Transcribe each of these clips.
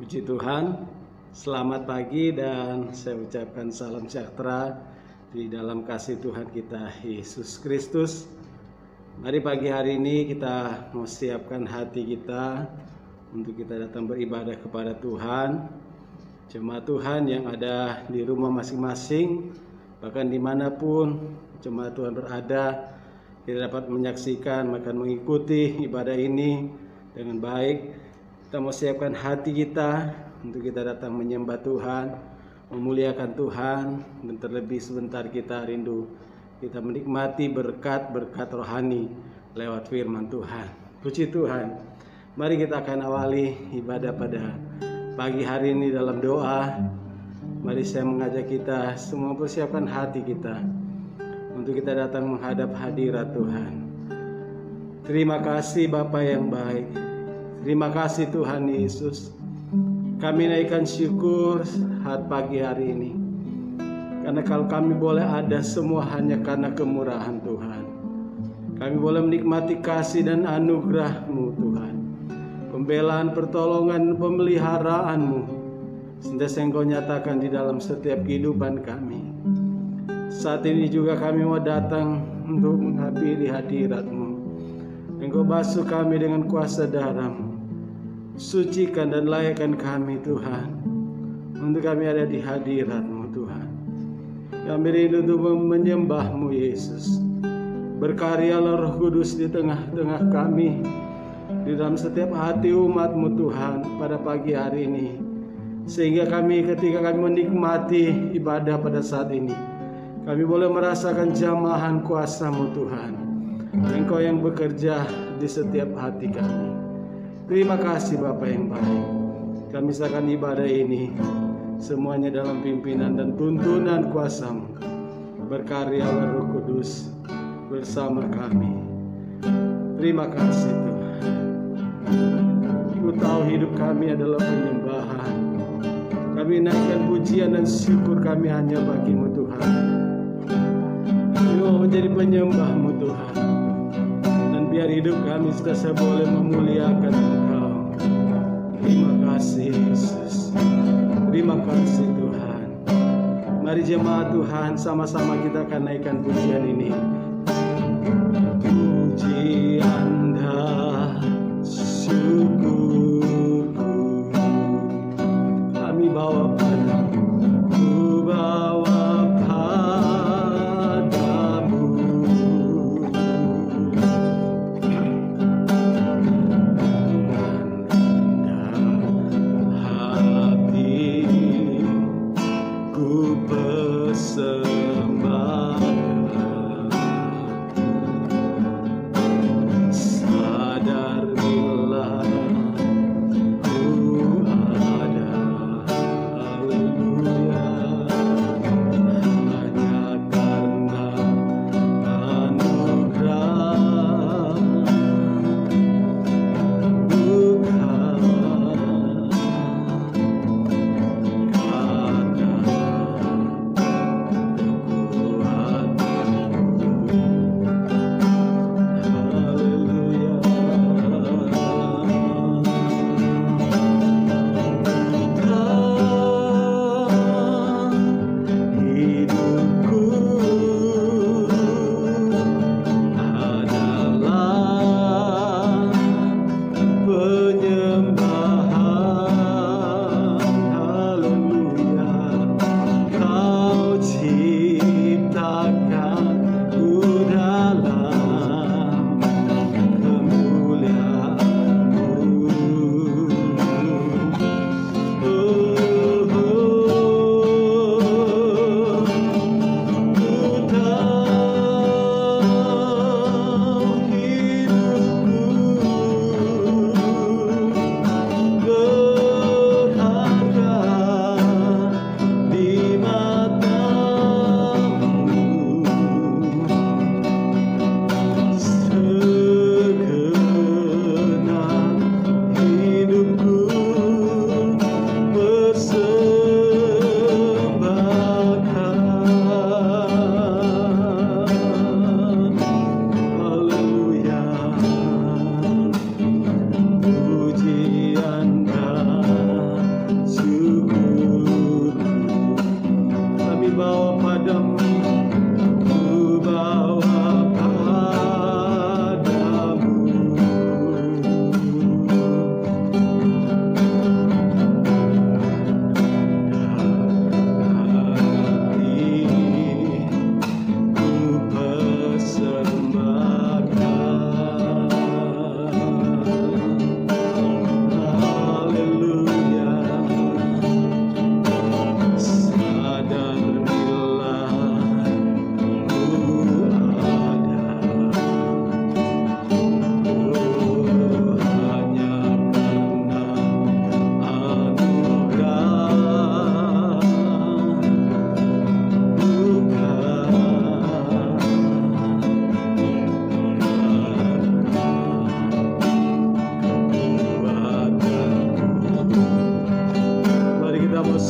Puji Tuhan, selamat pagi dan saya ucapkan salam sejahtera di dalam kasih Tuhan kita Yesus Kristus. Mari pagi hari ini kita mau siapkan hati kita untuk kita datang beribadah kepada Tuhan. Jemaat Tuhan yang ada di rumah masing-masing, bahkan dimanapun jemaat Tuhan berada, kita dapat menyaksikan, bahkan mengikuti ibadah ini dengan baik. Kita mau siapkan hati kita untuk kita datang menyembah Tuhan, memuliakan Tuhan, dan terlebih sebentar kita rindu kita menikmati berkat-berkat rohani lewat firman Tuhan. Puji Tuhan. Mari kita akan awali ibadah pada pagi hari ini dalam doa. Mari saya mengajak kita semua persiapkan hati kita untuk kita datang menghadap hadirat Tuhan. Terima kasih Bapa yang baik. Terima kasih Tuhan Yesus. Kami naikkan syukur saat pagi hari ini. Karena kalau kami boleh ada semua hanya karena kemurahan Tuhan. Kami boleh menikmati kasih dan anugerah-Mu Tuhan. Pembelaan, pertolongan, pemeliharaanmu sentiasa Engkau nyatakan di dalam setiap kehidupan kami. Saat ini juga kami mau datang untuk menghampiri hadirat-Mu. Engkau basuh kami dengan kuasa darah-Mu. Sucikan dan layakkan kami Tuhan, untuk kami ada di hadirat-Mu Tuhan. Kami rindu untuk menyembah-Mu Yesus. Berkaryalah Roh Kudus di tengah-tengah kami, di dalam setiap hati umat-Mu Tuhan pada pagi hari ini. Sehingga kami ketika kami menikmati ibadah pada saat ini, kami boleh merasakan jamahan kuasa-Mu Tuhan. Engkau yang bekerja di setiap hati kami. Terima kasih Bapa yang baik. Kami serahkan ibadah ini semuanya dalam pimpinan dan tuntunan kuasa-Mu. Berkaryalah Roh Kudus bersama kami. Terima kasih Tuhan. Ku tahu hidup kami adalah penyembahan. Kami naikkan pujian dan syukur kami hanya bagi-Mu Tuhan. Kami mau menjadi penyembah-Mu Tuhan. Biar hidup kami senantiasa boleh memuliakan Engkau. Terima kasih Yesus. Terima kasih Tuhan. Mari jemaat Tuhan sama-sama kita akan naikkan pujian ini. Pujian dan syukurku kami bawa padamu. Ku bawa Sadar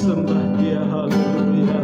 sembah Dia, haleluya.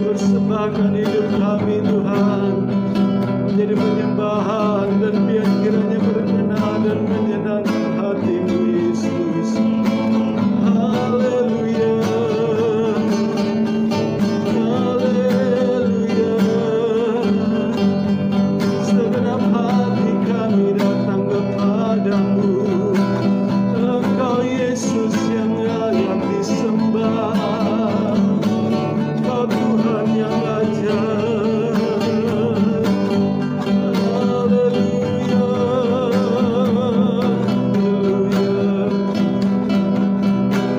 Persembahkan hidup kami Tuhan menjadi penyembahan, dan biar kiranya berkenan dan menyenangkan hati-Mu Yesus. Haleluya, haleluya. Segenap hati kami datang kepadamu, Engkau Yesus yang layak disembah, Engkau Tuhan yang ajaib. Haleluya,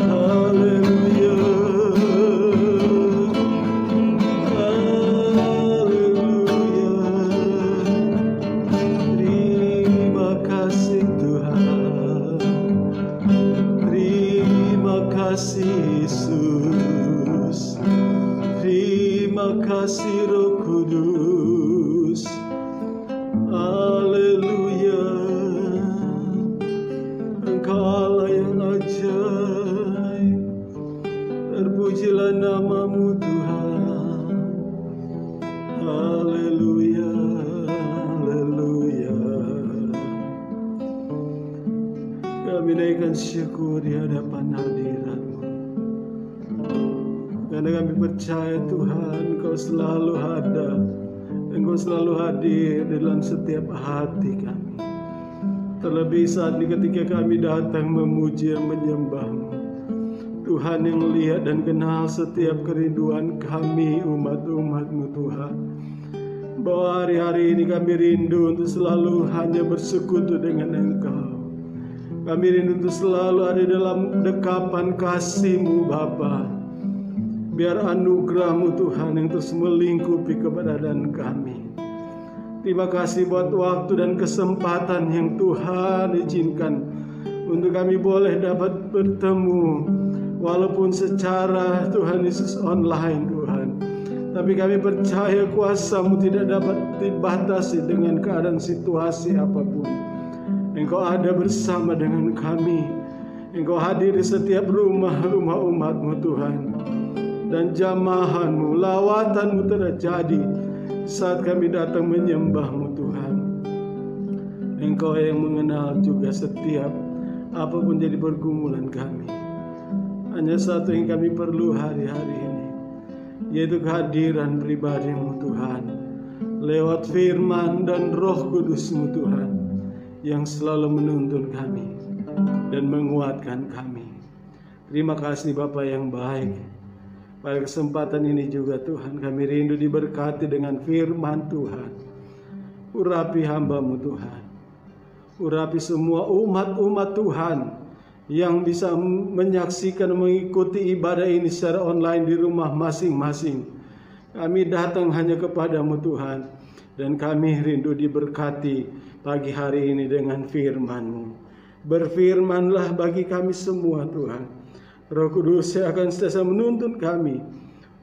haleluya, haleluya. Terima kasih Tuhan, terima kasih Yesus, terima kasih Roh Kudus. Haleluya, Engkau Allah yang ajaib. Terpujilah nama-Mu Tuhan. Haleluya, haleluya. Kami naikkan syukur di hadapan hadirat-Mu, karena kami percaya Tuhan Engkau selalu ada, Engkau selalu hadir dalam setiap hati kami. Terlebih saat ini ketika kami datang memuji dan menyembah-Mu, Tuhan yang melihat dan kenal setiap kerinduan kami umat-umat-Mu Tuhan. Bahwa hari-hari ini kami rindu untuk selalu hanya bersekutu dengan Engkau. Kami rindu untuk selalu ada dalam dekapan kasih-Mu Bapa. Biar anugerah-Mu Tuhan yang terus melingkupi keberadaan kami. Terima kasih buat waktu dan kesempatan yang Tuhan izinkan untuk kami boleh dapat bertemu, walaupun secara Tuhan Yesus online Tuhan. Tapi kami percaya kuasa-Mu tidak dapat dibatasi dengan keadaan situasi apapun. Engkau ada bersama dengan kami. Engkau hadir di setiap rumah-rumah umat-Mu Tuhan. Dan jamahan-Mu, lawatan-Mu terjadi saat kami datang menyembah-Mu Tuhan. Engkau yang mengenal juga setiap apapun jadi pergumulan kami. Hanya satu yang kami perlu hari-hari ini, yaitu kehadiran pribadi-Mu Tuhan, lewat firman dan Roh Kudus-Mu Tuhan, yang selalu menuntun kami dan menguatkan kami. Terima kasih Bapa yang baik. Pada kesempatan ini juga Tuhan, kami rindu diberkati dengan firman Tuhan. Urapi hamba-Mu Tuhan. Urapi semua umat-umat Tuhan yang bisa menyaksikan, mengikuti ibadah ini secara online di rumah masing-masing. Kami datang hanya kepada-Mu Tuhan, dan kami rindu diberkati pagi hari ini dengan firman-Mu. Berfirmanlah bagi kami semua Tuhan. Roh Kudus yang akan senantiasa menuntun kami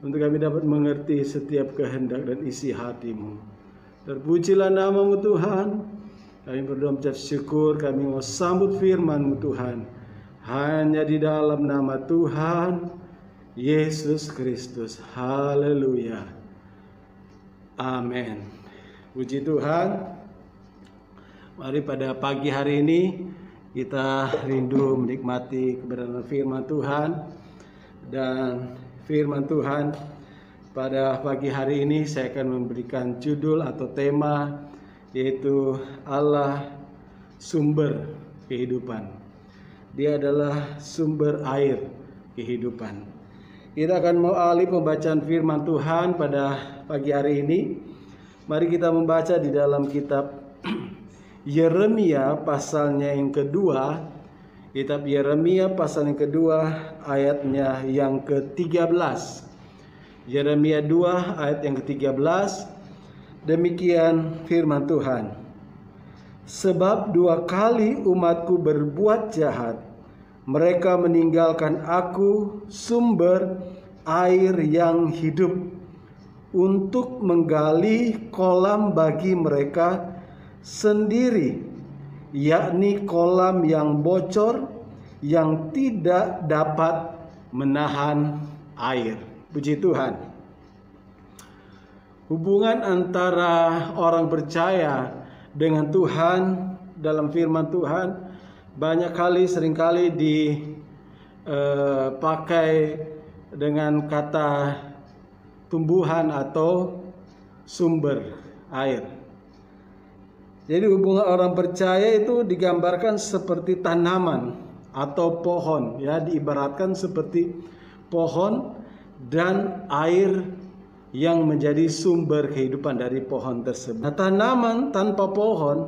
untuk kami dapat mengerti setiap kehendak dan isi hati-Mu. Terpujilah nama-Mu Tuhan. Kami berdoa mengucap syukur, kami mau sambut firman-Mu Tuhan. Hanya di dalam nama Tuhan Yesus Kristus. Haleluya. Amin. Puji Tuhan. Mari pada pagi hari ini kita rindu menikmati kebenaran firman Tuhan. Dan firman Tuhan pada pagi hari ini saya akan memberikan judul atau tema, yaitu Allah sumber kehidupan. Dia adalah sumber air kehidupan. Kita akan mengawali pembacaan firman Tuhan pada pagi hari ini. Mari kita membaca di dalam kitab Yeremia pasalnya yang kedua. Kitab Yeremia pasal yang kedua ayatnya yang ke-13. Yeremia 2 ayat yang ke-13. Demikian firman Tuhan. Sebab 2 kali umatku berbuat jahat, mereka meninggalkan aku sumber air yang hidup, untuk menggali kolam bagi mereka sendiri, yakni kolam yang bocor yang tidak dapat menahan air. Puji Tuhan. Hubungan antara orang percaya dengan Tuhan dalam firman Tuhan banyak kali, seringkali dipakai dengan kata tumbuhan atau sumber air. Jadi hubungan orang percaya itu digambarkan seperti tanaman atau pohon, ya, diibaratkan seperti pohon dan air yang menjadi sumber kehidupan dari pohon tersebut. Nah, tanaman tanpa pohon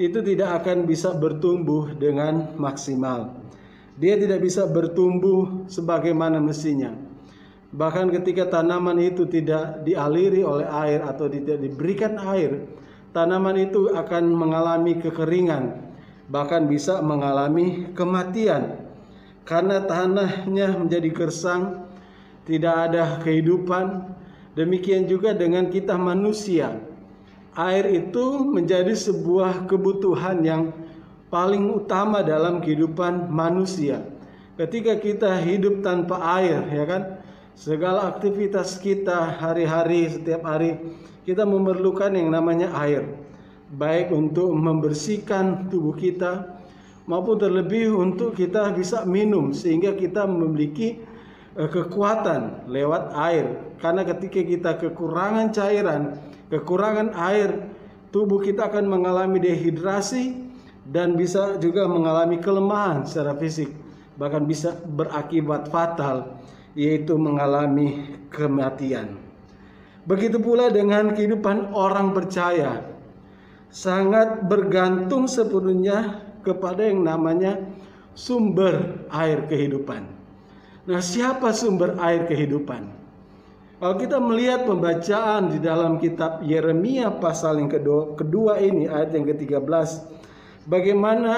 itu tidak akan bisa bertumbuh dengan maksimal. Dia tidak bisa bertumbuh sebagaimana mestinya. Bahkan ketika tanaman itu tidak dialiri oleh air atau tidak diberikan air, tanaman itu akan mengalami kekeringan, bahkan bisa mengalami kematian. Karena tanahnya menjadi gersang, tidak ada kehidupan. Demikian juga dengan kita manusia. Air itu menjadi sebuah kebutuhan yang paling utama dalam kehidupan manusia. Ketika kita hidup tanpa air, ya kan, segala aktivitas kita hari-hari, setiap hari, kita memerlukan yang namanya air. Baik untuk membersihkan tubuh kita, maupun terlebih untuk kita bisa minum, sehingga kita memiliki kekuatan lewat air. Karena ketika kita kekurangan cairan, kekurangan air, tubuh kita akan mengalami dehidrasi dan bisa juga mengalami kelemahan secara fisik, bahkan bisa berakibat fatal, yaitu mengalami kematian. Begitu pula dengan kehidupan orang percaya, sangat bergantung sepenuhnya kepada yang namanya sumber air kehidupan. Nah, siapa sumber air kehidupan? Kalau kita melihat pembacaan di dalam kitab Yeremia pasal yang kedua ini, ayat yang ke-13, bagaimana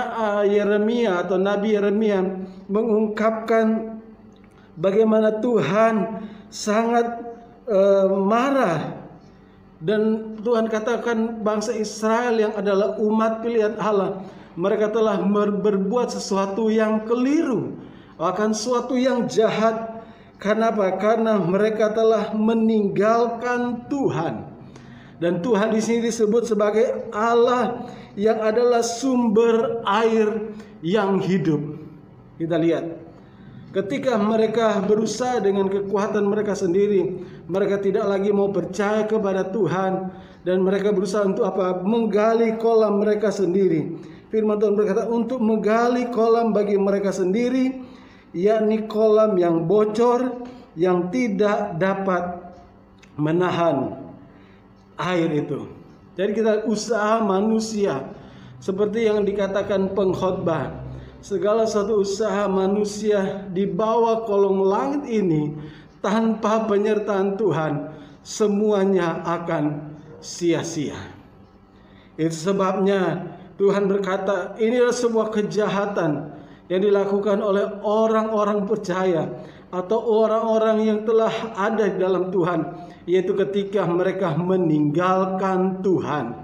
Yeremia atau Nabi Yeremia mengungkapkan bagaimana Tuhan sangat marah. Dan Tuhan katakan bangsa Israel yang adalah umat pilihan Allah, mereka telah berbuat sesuatu yang keliru, akan sesuatu yang jahat. Kenapa? Karena mereka telah meninggalkan Tuhan. Dan Tuhan di sini disebut sebagai Allah yang adalah sumber air yang hidup. Kita lihat, ketika mereka berusaha dengan kekuatan mereka sendiri, mereka tidak lagi mau percaya kepada Tuhan, dan mereka berusaha untuk apa? Menggali kolam mereka sendiri. Firman Tuhan berkata untuk menggali kolam bagi mereka sendiri, yakni kolam yang bocor yang tidak dapat menahan air itu. Jadi kita usaha manusia, seperti yang dikatakan pengkhotbah, segala satu usaha manusia di bawah kolong langit ini tanpa penyertaan Tuhan, semuanya akan sia-sia. Itu sebabnya Tuhan berkata inilah sebuah kejahatan yang dilakukan oleh orang-orang percaya atau orang-orang yang telah ada di dalam Tuhan, yaitu ketika mereka meninggalkan Tuhan,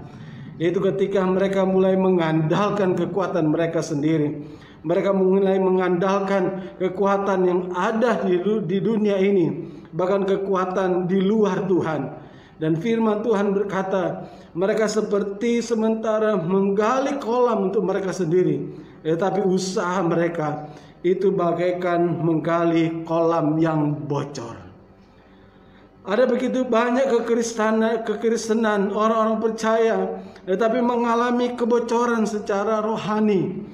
yaitu ketika mereka mulai mengandalkan kekuatan mereka sendiri. Mereka mulai mengandalkan kekuatan yang ada di dunia ini, bahkan kekuatan di luar Tuhan. Dan firman Tuhan berkata, mereka seperti sementara menggali kolam untuk mereka sendiri, tetapi usaha mereka itu bagaikan menggali kolam yang bocor. Ada begitu banyak kekristenan orang-orang percaya, tetapi mengalami kebocoran secara rohani,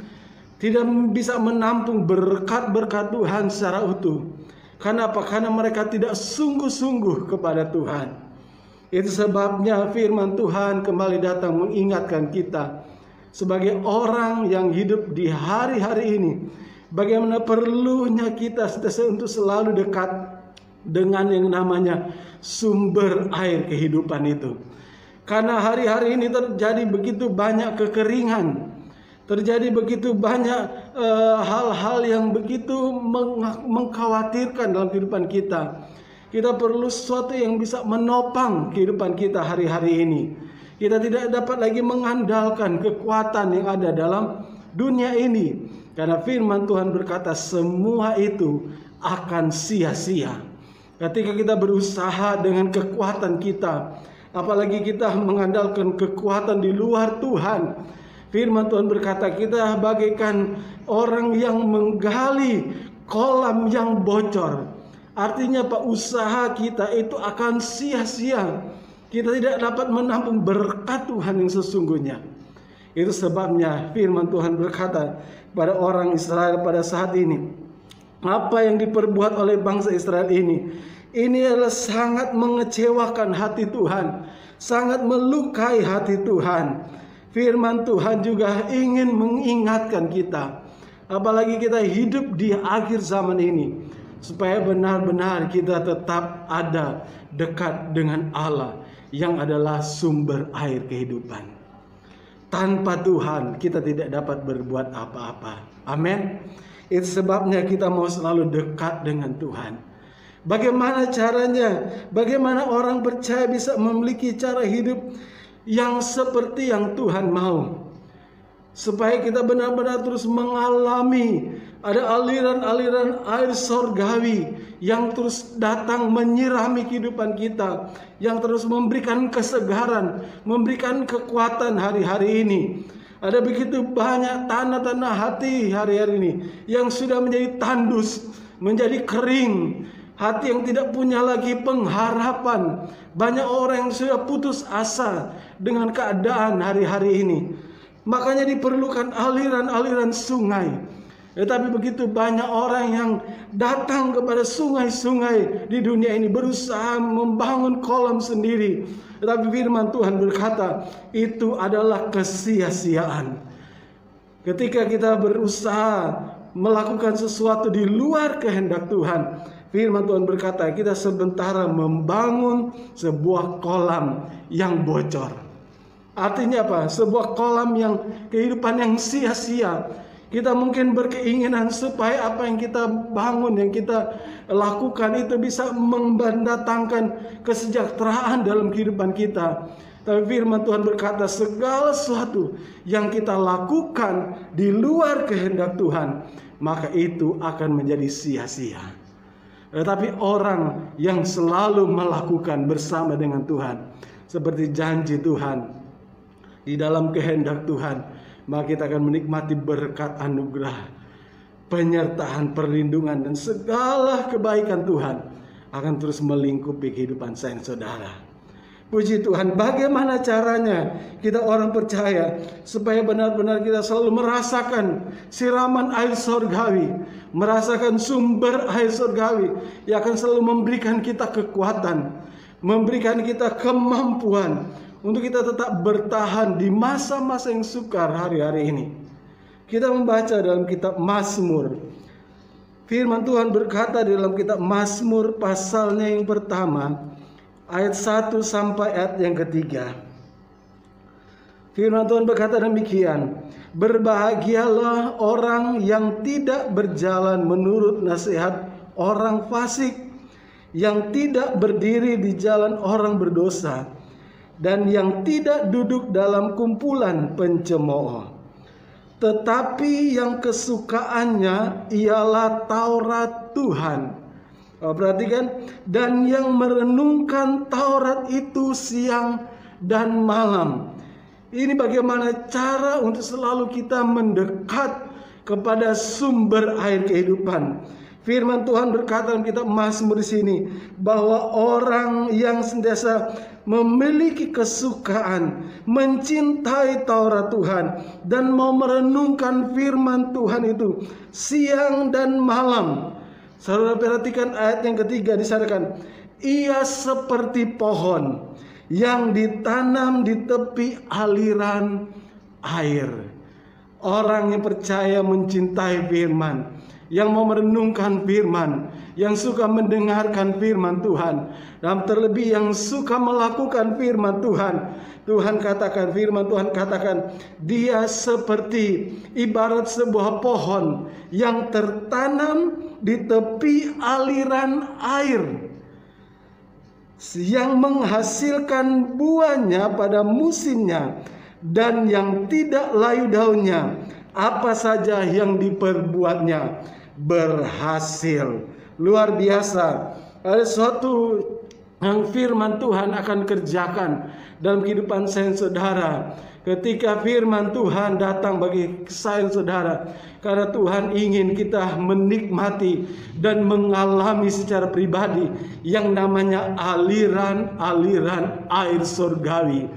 tidak bisa menampung berkat-berkat Tuhan secara utuh. Kenapa? Karena mereka tidak sungguh-sungguh kepada Tuhan. Itu sebabnya firman Tuhan kembali datang mengingatkan kita sebagai orang yang hidup di hari-hari ini, bagaimana perlunya kita untuk selalu dekat dengan yang namanya sumber air kehidupan itu. Karena hari-hari ini terjadi begitu banyak kekeringan, terjadi begitu banyak hal-hal yang begitu mengkhawatirkan dalam kehidupan kita. Kita perlu sesuatu yang bisa menopang kehidupan kita hari-hari ini. Kita tidak dapat lagi mengandalkan kekuatan yang ada dalam dunia ini, karena firman Tuhan berkata semua itu akan sia-sia ketika kita berusaha dengan kekuatan kita, apalagi kita mengandalkan kekuatan di luar Tuhan. Firman Tuhan berkata kita bagaikan orang yang menggali kolam yang bocor. Artinya Pak, usaha kita itu akan sia-sia. Kita tidak dapat menampung berkat Tuhan yang sesungguhnya. Itu sebabnya firman Tuhan berkata pada orang Israel pada saat ini, apa yang diperbuat oleh bangsa Israel ini adalah sangat mengecewakan hati Tuhan, sangat melukai hati Tuhan. Firman Tuhan juga ingin mengingatkan kita, apalagi kita hidup di akhir zaman ini, supaya benar-benar kita tetap ada dekat dengan Allah yang adalah sumber air kehidupan. Tanpa Tuhan kita tidak dapat berbuat apa-apa. Amin. Itu sebabnya kita mau selalu dekat dengan Tuhan. Bagaimana caranya? Bagaimana orang percaya bisa memiliki cara hidup yang seperti yang Tuhan mau? Supaya kita benar-benar terus mengalami ada aliran-aliran air sorgawi yang terus datang menyirami kehidupan kita, yang terus memberikan kesegaran, memberikan kekuatan hari-hari ini. Ada begitu banyak tanah-tanah hati hari-hari ini yang sudah menjadi tandus, menjadi kering, hati yang tidak punya lagi pengharapan. Banyak orang yang sudah putus asa dengan keadaan hari-hari ini. Makanya diperlukan aliran-aliran sungai. Tetapi begitu banyak orang yang datang kepada sungai-sungai di dunia ini, berusaha membangun kolam sendiri. Tetapi firman Tuhan berkata itu adalah kesia-siaan. Ketika kita berusaha melakukan sesuatu di luar kehendak Tuhan, firman Tuhan berkata kita sementara membangun sebuah kolam yang bocor. Artinya apa? Sebuah kolam yang kehidupan yang sia-sia. Kita mungkin berkeinginan supaya apa yang kita bangun, yang kita lakukan itu bisa mendatangkan kesejahteraan dalam kehidupan kita. Tapi firman Tuhan berkata segala sesuatu yang kita lakukan di luar kehendak Tuhan, maka itu akan menjadi sia-sia. Tetapi orang yang selalu melakukan bersama dengan Tuhan, seperti janji Tuhan, di dalam kehendak Tuhan, maka kita akan menikmati berkat anugerah, penyertaan, perlindungan, dan segala kebaikan Tuhan akan terus melingkupi kehidupan saya dan saudara. Puji Tuhan, bagaimana caranya kita orang percaya supaya benar-benar kita selalu merasakan siraman air surgawi, merasakan sumber air surgawi yang akan selalu memberikan kita kekuatan, memberikan kita kemampuan untuk kita tetap bertahan di masa-masa yang sukar hari-hari ini. Kita membaca dalam kitab Mazmur. Firman Tuhan berkata di dalam kitab Mazmur pasalnya yang pertama, ayat 1 sampai ayat yang ketiga. Firman Tuhan berkata demikian, berbahagialah orang yang tidak berjalan menurut nasihat orang fasik, yang tidak berdiri di jalan orang berdosa, dan yang tidak duduk dalam kumpulan pencemooh. Tetapi yang kesukaannya ialah Taurat Tuhan. Perhatikan, dan yang merenungkan Taurat itu siang dan malam. Ini bagaimana cara untuk selalu kita mendekat kepada sumber air kehidupan. Firman Tuhan berkata dalam kitab Mazmur di sini bahwa orang yang senantiasa memiliki kesukaan mencintai Taurat Tuhan dan mau merenungkan firman Tuhan itu siang dan malam. Saudara perhatikan ayat yang ketiga, disatakan ia seperti pohon yang ditanam di tepi aliran air. Orang yang percaya mencintai firman, yang mau merenungkan firman, yang suka mendengarkan firman Tuhan, dan terlebih yang suka melakukan firman Tuhan. Firman Tuhan katakan dia seperti ibarat sebuah pohon yang tertanam di tepi aliran air, yang menghasilkan buahnya pada musimnya, dan yang tidak layu daunnya. Apa saja yang diperbuatnya berhasil. Luar biasa. Ada suatu yang firman Tuhan akan kerjakan dalam kehidupan saya dan saudara. Ketika firman Tuhan datang bagi saya dan saudara, karena Tuhan ingin kita menikmati dan mengalami secara pribadi yang namanya aliran-aliran air surgawi.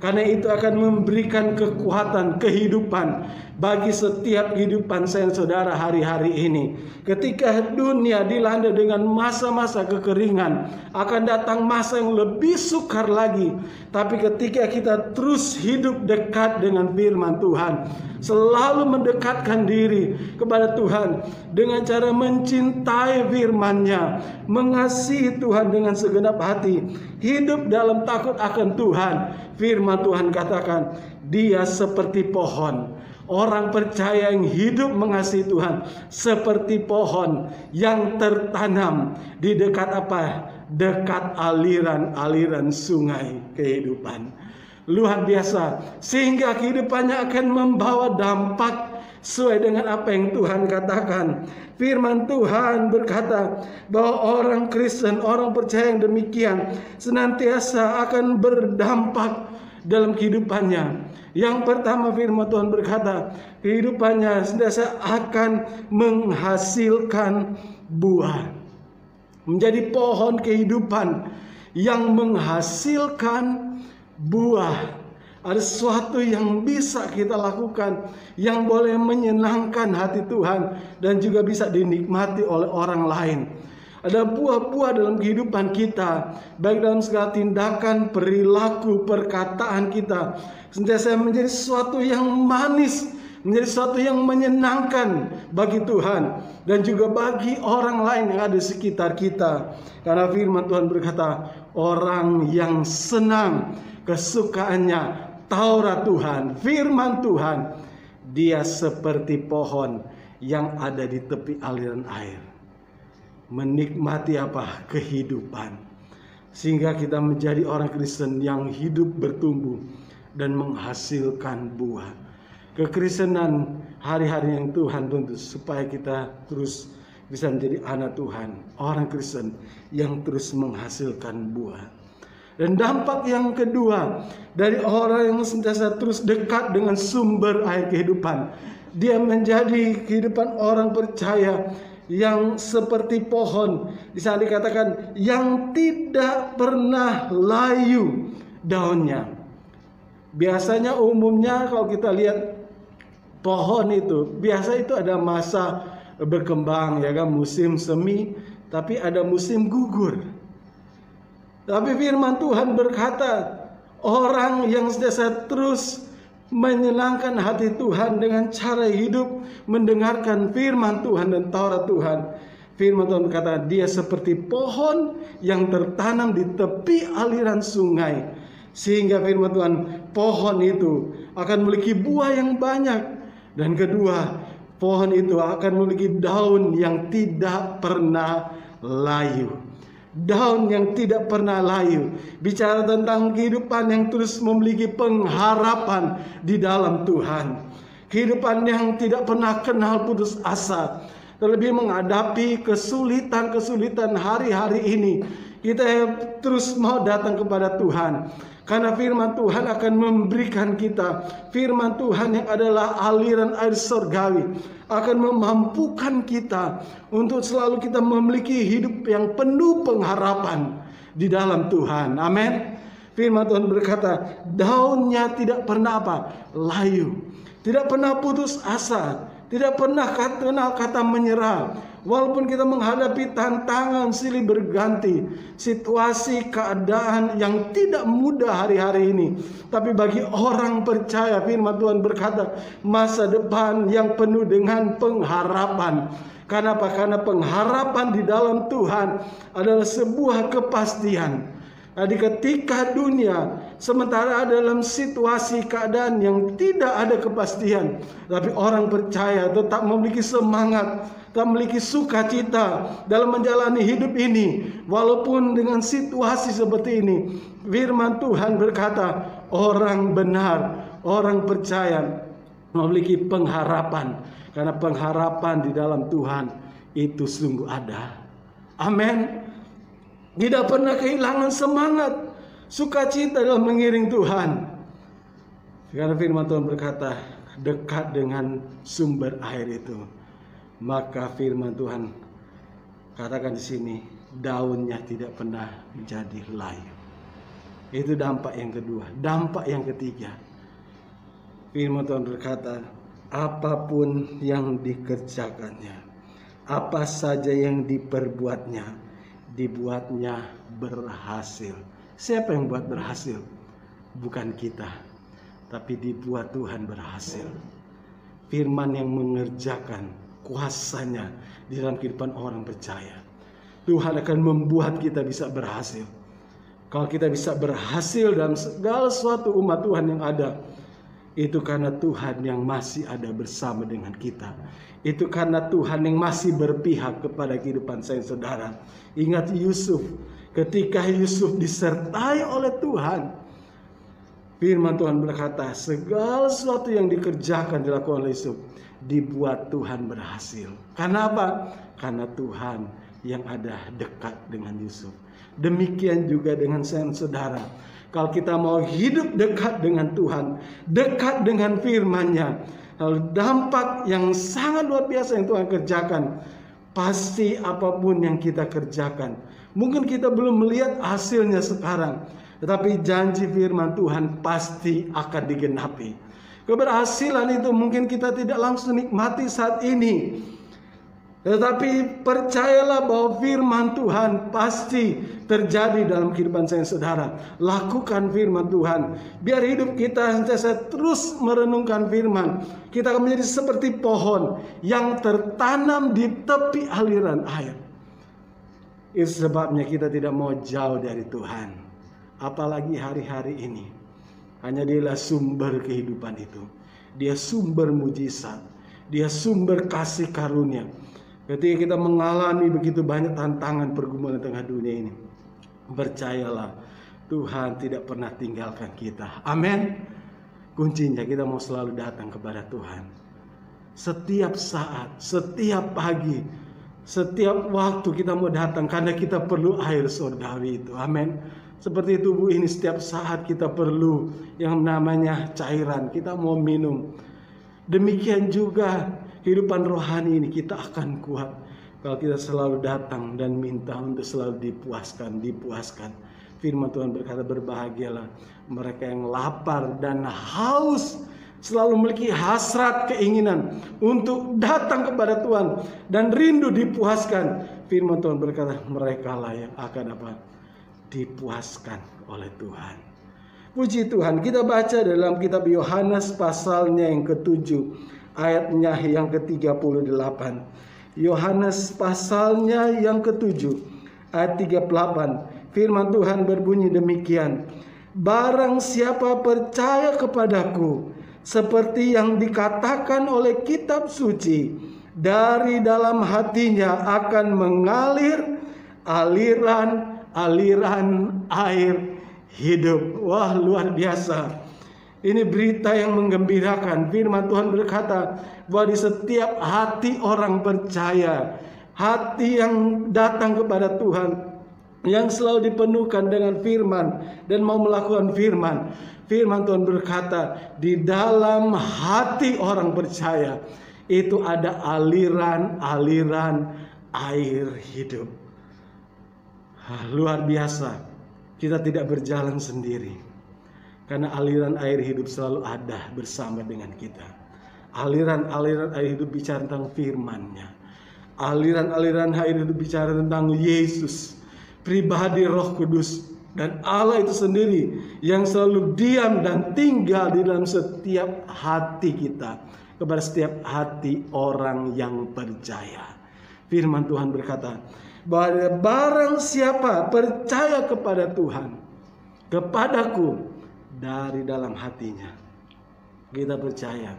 Karena itu akan memberikan kekuatan, kehidupan bagi setiap kehidupan saya dan saudara hari-hari ini. Ketika dunia dilanda dengan masa-masa kekeringan, akan datang masa yang lebih sukar lagi. Tapi ketika kita terus hidup dekat dengan firman Tuhan, selalu mendekatkan diri kepada Tuhan dengan cara mencintai firman-Nya, mengasihi Tuhan dengan segenap hati, hidup dalam takut akan Tuhan. Firman Tuhan katakan dia seperti pohon. Orang percaya yang hidup mengasihi Tuhan seperti pohon yang tertanam di dekat apa? Dekat aliran-aliran sungai kehidupan. Luar biasa. Sehingga kehidupannya akan membawa dampak sesuai dengan apa yang Tuhan katakan. Firman Tuhan berkata bahwa orang Kristen, orang percaya yang demikian senantiasa akan berdampak dalam kehidupannya. Yang pertama, firman Tuhan berkata kehidupannya senantiasa akan menghasilkan buah. Menjadi pohon kehidupan yang menghasilkan buah. Ada sesuatu yang bisa kita lakukan yang boleh menyenangkan hati Tuhan dan juga bisa dinikmati oleh orang lain. Ada buah-buah dalam kehidupan kita, baik dalam segala tindakan, perilaku, perkataan kita, sentiasa menjadi sesuatu yang manis menjadi sesuatu yang menyenangkan bagi Tuhan dan juga bagi orang lain yang ada di sekitar kita. Karena firman Tuhan berkata, orang yang senang kesukaannya Taurat Tuhan, firman Tuhan, dia seperti pohon yang ada di tepi aliran air. Menikmati apa? Kehidupan. Sehingga kita menjadi orang Kristen yang hidup bertumbuh dan menghasilkan buah. Kekristenan hari-hari yang Tuhan tuntut supaya kita terus bisa menjadi anak Tuhan, orang Kristen yang terus menghasilkan buah. Dan dampak yang kedua dari orang yang sentiasa terus dekat dengan sumber air kehidupan, dia menjadi kehidupan orang percaya yang seperti pohon. Di sana dikatakan yang tidak pernah layu daunnya. Biasanya umumnya kalau kita lihat pohon itu, biasa itu ada masa berkembang ya kan, musim semi, tapi ada musim gugur. Tapi firman Tuhan berkata, orang yang senantiasa terus menyenangkan hati Tuhan dengan cara hidup mendengarkan firman Tuhan dan Taurat Tuhan. Firman Tuhan berkata, dia seperti pohon yang tertanam di tepi aliran sungai. Sehingga firman Tuhan, pohon itu akan memiliki buah yang banyak. Dan kedua, pohon itu akan memiliki daun yang tidak pernah layu. Daun yang tidak pernah layu. Bicara tentang kehidupan yang terus memiliki pengharapan di dalam Tuhan. Kehidupan yang tidak pernah kenal putus asa. Terlebih menghadapi kesulitan-kesulitan hari-hari ini, kita terus mau datang kepada Tuhan. Karena firman Tuhan akan memberikan kita, firman Tuhan yang adalah aliran air surgawi, akan memampukan kita untuk selalu kita memiliki hidup yang penuh pengharapan di dalam Tuhan. Amin. Firman Tuhan berkata, daunnya tidak pernah apa? Layu. Tidak pernah putus asa. Tidak pernah kenal kata menyerah. Walaupun kita menghadapi tantangan silih berganti, situasi keadaan yang tidak mudah hari-hari ini, tapi bagi orang percaya, firman Tuhan berkata, masa depan yang penuh dengan pengharapan. Kenapa? Karena pengharapan di dalam Tuhan adalah sebuah kepastian. Jadi ketika dunia sementara dalam situasi keadaan yang tidak ada kepastian, tapi orang percaya tetap memiliki semangat, tetap memiliki sukacita dalam menjalani hidup ini. Walaupun dengan situasi seperti ini, firman Tuhan berkata, orang benar, orang percaya memiliki pengharapan. Karena pengharapan di dalam Tuhan itu sungguh ada. Amin. Tidak pernah kehilangan semangat, sukacita dalam mengiring Tuhan. Karena firman Tuhan berkata, dekat dengan sumber air itu. Maka firman Tuhan katakan di sini, daunnya tidak pernah menjadi layu. Itu dampak yang kedua. Dampak yang ketiga, firman Tuhan berkata, apapun yang dikerjakannya, apa saja yang diperbuatnya, dibuatnya berhasil. Siapa yang buat berhasil? Bukan kita, tapi dibuat Tuhan berhasil. Firman yang mengerjakan kuasanya di dalam kehidupan orang percaya. Tuhan akan membuat kita bisa berhasil. Kalau kita bisa berhasil dalam segala sesuatu umat Tuhan yang ada, itu karena Tuhan yang masih ada bersama dengan kita. Itu karena Tuhan yang masih berpihak kepada kehidupan saya saudara. Ingat Yusuf, ketika Yusuf disertai oleh Tuhan, firman Tuhan berkata, segala sesuatu yang dikerjakan dilakukan oleh Yusuf dibuat Tuhan berhasil. Karena apa? Karena Tuhan yang ada dekat dengan Yusuf. Demikian juga dengan saya saudara. Kalau kita mau hidup dekat dengan Tuhan, dekat dengan firman-Nya, lalu dampak yang sangat luar biasa yang Tuhan kerjakan, pasti apapun yang kita kerjakan, mungkin kita belum melihat hasilnya sekarang, tetapi janji firman Tuhan pasti akan digenapi. Keberhasilan itu mungkin kita tidak langsung nikmati saat ini, Tetapi percayalah bahwa firman Tuhan pasti terjadi dalam kehidupan saya, saudara. Lakukan firman Tuhan. Biar hidup kita sentiasa terus merenungkan firman. Kita akan menjadi seperti pohon yang tertanam di tepi aliran air. Itu sebabnya kita tidak mau jauh dari Tuhan. Apalagi hari-hari ini. Hanya Dialah sumber kehidupan itu. Dia sumber mujizat. Dia sumber kasih karunia. Ketika kita mengalami begitu banyak tantangan pergumulan di tengah dunia ini, percayalah Tuhan tidak pernah tinggalkan kita. Amin. Kuncinya kita mau selalu datang kepada Tuhan. Setiap saat, setiap pagi, setiap waktu kita mau datang karena kita perlu air surgawi itu. Amin. Seperti tubuh ini setiap saat kita perlu yang namanya cairan. Kita mau minum. Demikian juga kehidupan rohani ini kita akan kuat kalau kita selalu datang dan minta untuk selalu dipuaskan. Firman Tuhan berkata, berbahagialah mereka yang lapar dan haus, selalu memiliki hasrat keinginan untuk datang kepada Tuhan dan rindu dipuaskan. Firman Tuhan berkata, mereka lah yang akan dipuaskan oleh Tuhan. Puji Tuhan. Kita baca dalam kitab Yohanes pasalnya yang ke-7, ayatnya yang ke-38. Yohanes pasalnya yang ke-7 ayat 38. Firman Tuhan berbunyi demikian. Barang siapa percaya kepadaku, seperti yang dikatakan oleh kitab suci, dari dalam hatinya akan mengalir aliran air hidup. Wah, luar biasa. Ini berita yang menggembirakan. Firman Tuhan berkata bahwa di setiap hati orang percaya, hati yang datang kepada Tuhan, yang selalu dipenuhkan dengan firman dan mau melakukan firman. Firman Tuhan berkata, di dalam hati orang percaya itu ada aliran air hidup. Luar biasa. Kita tidak berjalan sendiri. Karena aliran air hidup selalu ada bersama dengan kita. Aliran-aliran air hidup bicara tentang firman-Nya. Aliran-aliran air hidup bicara tentang Yesus, pribadi Roh Kudus, dan Allah itu sendiri yang selalu diam dan tinggal di dalam setiap hati kita, kepada setiap hati orang yang percaya. Firman Tuhan berkata bahwa barang siapa percaya kepada Tuhan, kepadaku, dari dalam hatinya, kita percaya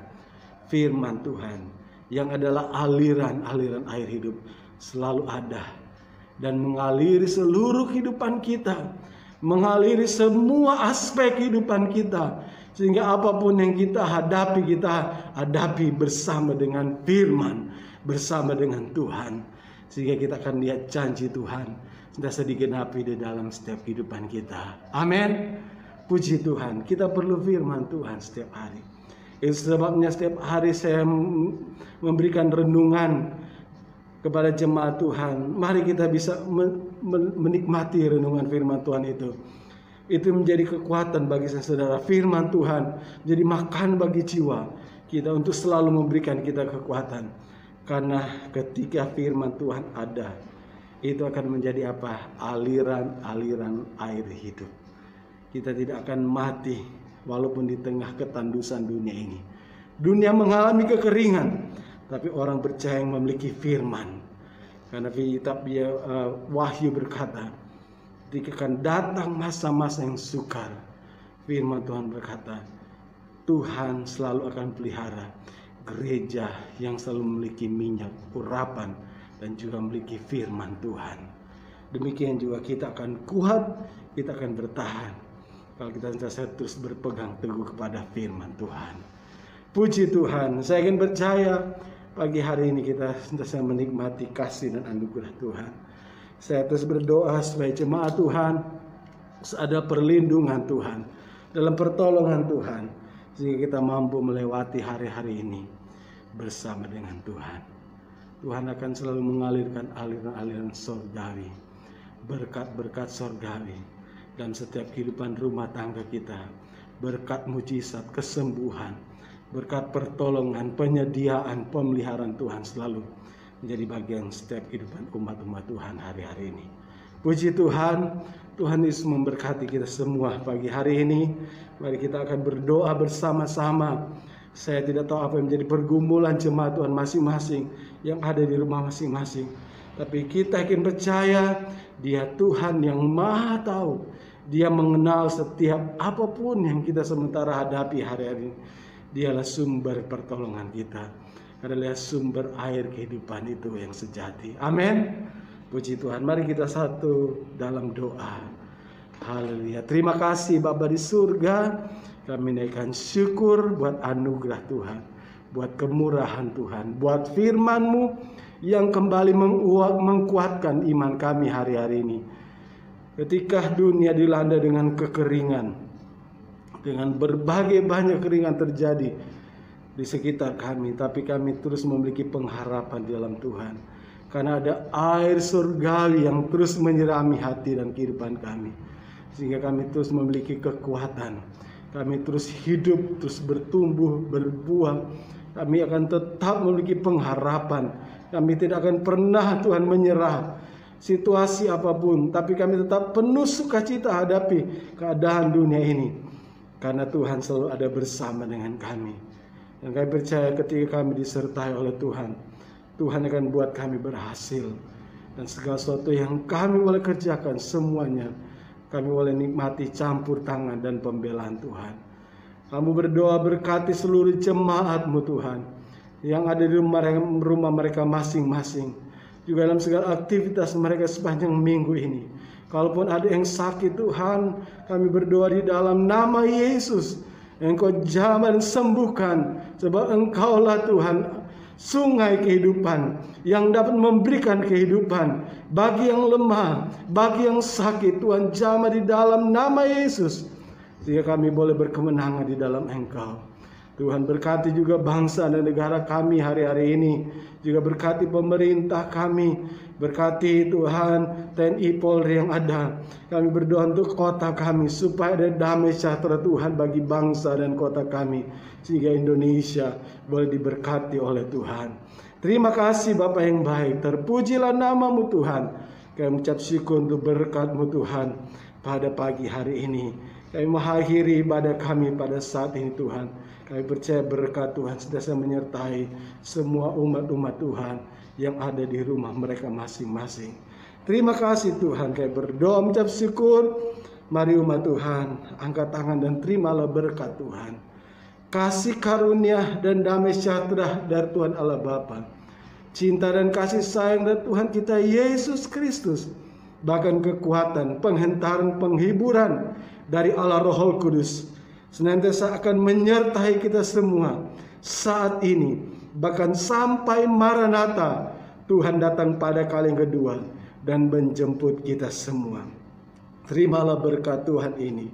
firman Tuhan yang adalah aliran air hidup selalu ada dan mengaliri seluruh kehidupan kita, mengaliri semua aspek kehidupan kita, sehingga apapun yang kita hadapi bersama dengan firman, bersama dengan Tuhan, sehingga kita akan lihat janji Tuhan sentiasa digenapi di dalam setiap kehidupan kita. Amin. Puji Tuhan, kita perlu firman Tuhan setiap hari. Itu sebabnya setiap hari saya memberikan renungan kepada jemaat Tuhan. Mari kita bisa menikmati renungan firman Tuhan itu. Itu menjadi kekuatan bagi saya, saudara. Firman Tuhan jadi makan bagi jiwa kita untuk selalu memberikan kita kekuatan. Karena ketika firman Tuhan ada, itu akan menjadi apa? Aliran air hidup. Kita tidak akan mati walaupun di tengah ketandusan dunia ini. Dunia mengalami kekeringan, tapi orang percaya yang memiliki firman. Karena kitab Wahyu berkata, ketika akan datang masa-masa yang sukar, firman Tuhan berkata, Tuhan selalu akan pelihara gereja yang selalu memiliki minyak urapan dan juga memiliki firman Tuhan. Demikian juga kita akan kuat, kita akan bertahan kalau kita terus berpegang teguh kepada firman Tuhan. Puji Tuhan. Saya ingin percaya pagi hari ini kita sentiasa menikmati kasih dan anugerah Tuhan. Saya terus berdoa supaya jemaat Tuhan ada perlindungan Tuhan, dalam pertolongan Tuhan, sehingga kita mampu melewati hari-hari ini bersama dengan Tuhan. Tuhan akan selalu mengalirkan aliran-aliran surgawi, berkat-berkat surgawi dan setiap kehidupan rumah tangga kita, berkat mujizat, kesembuhan, berkat pertolongan, penyediaan, pemeliharaan Tuhan selalu menjadi bagian setiap kehidupan umat-umat Tuhan hari-hari ini. Puji Tuhan, Tuhan Yesus memberkati kita semua pagi hari ini. Mari kita akan berdoa bersama-sama. Saya tidak tahu apa yang menjadi pergumulan jemaat Tuhan masing-masing yang ada di rumah masing-masing. Tapi kita yakin percaya Dia Tuhan yang Maha Tahu. Dia mengenal setiap apapun yang kita sementara hadapi hari-hari ini. Dialah sumber pertolongan kita. Adalah sumber air kehidupan itu yang sejati. Amin. Puji Tuhan. Mari kita satu dalam doa. Haleluya. Terima kasih Bapa di surga. Kami naikkan syukur buat anugerah Tuhan, buat kemurahan Tuhan, buat firman-Mu yang kembali menguatkan iman kami hari-hari ini. Ketika dunia dilanda dengan kekeringan, dengan berbagai banyak keringan terjadi di sekitar kami, tapi kami terus memiliki pengharapan di dalam Tuhan. Karena ada air surgawi yang terus menyirami hati dan kehidupan kami. Sehingga kami terus memiliki kekuatan. Kami terus hidup, terus bertumbuh, berbuah. Kami akan tetap memiliki pengharapan. Kami tidak akan pernah Tuhan menyerah situasi apapun. Tapi kami tetap penuh sukacita hadapi keadaan dunia ini. Karena Tuhan selalu ada bersama dengan kami. Dan kami percaya ketika kami disertai oleh Tuhan, Tuhan akan buat kami berhasil. Dan segala sesuatu yang kami boleh kerjakan semuanya, kami boleh nikmati campur tangan dan pembelaan Tuhan. Kamu berdoa berkati seluruh jemaat-Mu Tuhan, yang ada di rumah mereka masing-masing. Juga dalam segala aktivitas mereka sepanjang minggu ini. Kalaupun ada yang sakit Tuhan, kami berdoa di dalam nama Yesus. Engkau jamah dan sembuhkan. Sebab Engkaulah Tuhan, sungai kehidupan yang dapat memberikan kehidupan bagi yang lemah, bagi yang sakit. Tuhan jamah di dalam nama Yesus, sehingga kami boleh berkemenangan di dalam Engkau. Tuhan berkati juga bangsa dan negara kami hari-hari ini. Juga berkati pemerintah kami. Berkati Tuhan TNI Polri yang ada. Kami berdoa untuk kota kami supaya ada damai sejahtera Tuhan bagi bangsa dan kota kami. Sehingga Indonesia boleh diberkati oleh Tuhan. Terima kasih Bapa yang baik. Terpujilah nama-Mu Tuhan. Kami mengucap syukur untuk berkat-Mu Tuhan pada pagi hari ini. Kami mengakhiri ibadah kami pada saat ini Tuhan. Kami percaya berkat Tuhan senantiasa menyertai semua umat-umat Tuhan yang ada di rumah mereka masing-masing. Terima kasih Tuhan. Kami berdoa mengucap syukur. Mari umat Tuhan angkat tangan dan terimalah berkat Tuhan. Kasih karunia dan damai sejahtera dari Tuhan Allah Bapa, cinta dan kasih sayang dari Tuhan kita Yesus Kristus, bahkan kekuatan, penghentaran, penghiburan dari Allah Roh Kudus senantiasa akan menyertai kita semua saat ini, bahkan sampai Maranatha, Tuhan datang pada kali yang kedua dan menjemput kita semua. Terimalah berkat Tuhan ini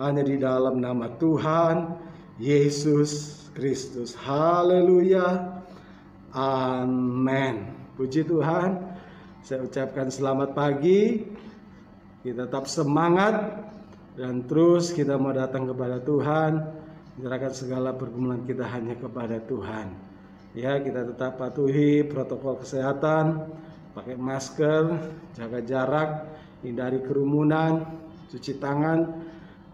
hanya di dalam nama Tuhan Yesus Kristus. Haleluya. Amin. Puji Tuhan. Saya ucapkan selamat pagi. Kita tetap semangat dan terus kita mau datang kepada Tuhan, menyerahkan segala pergumulan kita hanya kepada Tuhan. Ya, kita tetap patuhi protokol kesehatan, pakai masker, jaga jarak, hindari kerumunan, cuci tangan,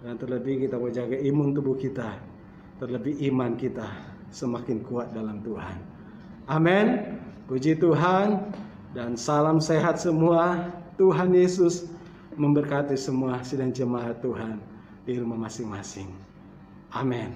dan terlebih kita mau jaga imun tubuh kita, terlebih iman kita semakin kuat dalam Tuhan. Amin. Puji Tuhan dan salam sehat semua. Tuhan Yesus memberkati semua sidang jemaat Tuhan di rumah masing-masing. Amin.